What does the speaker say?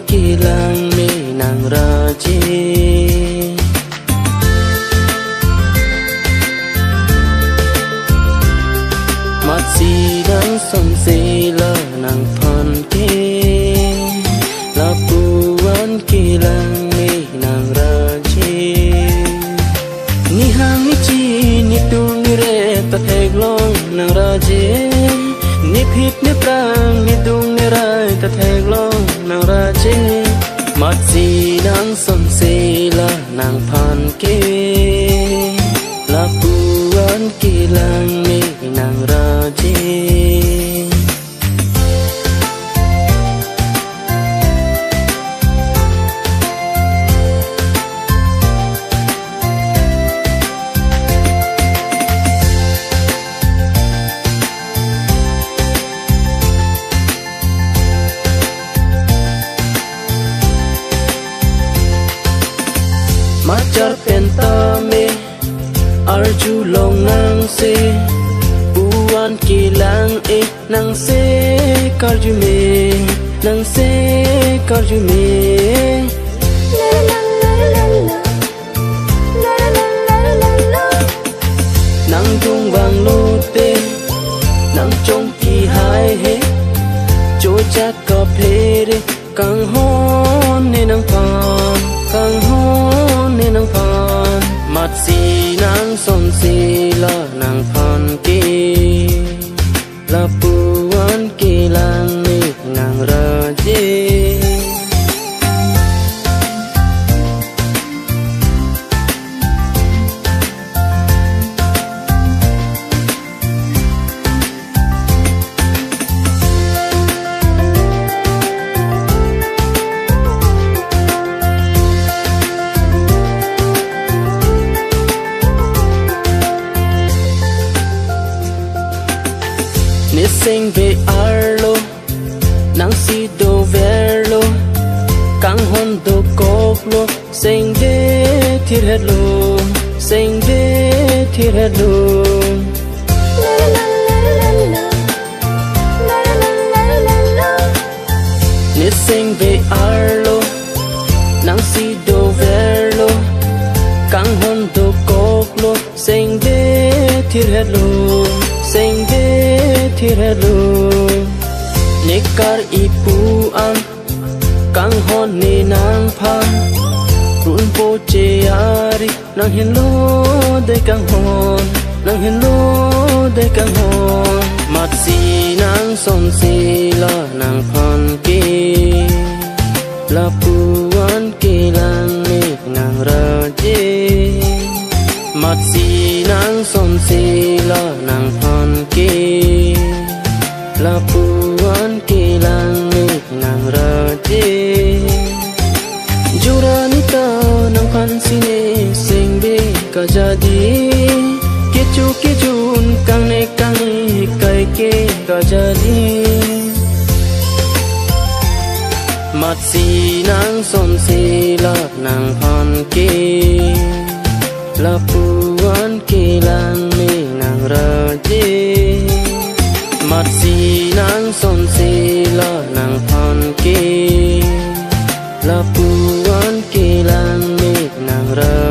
kỳ lang mê nàng ra chê mặt gì đang son dê là nàng phan kê là buwan kỳ lang mê nàng ra chê ni hang ni chi ni tu ni re ta thek long nàng ra chê ni phit ni prang ni dung ni rai ta thek long nàng ra chê mặt gì đang son dê là nàng phan kê là buwan kỳ lang mê nàng ra chê Macar pentame arju long nang se buwan kilang nang se karju me nang tung vang lote nang trong kỳ hai he cho cha cà phê de kang hon ne nang phan kang hon ne nang phan mặt gì nang son si là nàng phan kê là buwan kỳ lang mê nàng ra chê ni sing về arlo nang si do verlo kang hon do koklo sing de thir hello sing de thir hello ni sing về arlo nang si do verlo kang hon do koklo sing de thir hello sing de thir hello nekar ipu an kang hon ni nang phan run po che ari nang hello de kang hon nang hello de kang hon mat si nang son si la nang phan ke la buwan ke lang me nang ra je mặt gì nang son si la nang phan kê la buwan kỳ lang mê nàng ra chê jura nita nang phan si ne sing be ka jadi kechun kang ne kai ke ka jadi mặt gì nang son si la nang phan kê la buwan kỳ lang mê nàng ra chê mặt gì nang son si la nàng phan kê la buwan kỳ lang mê nàng ra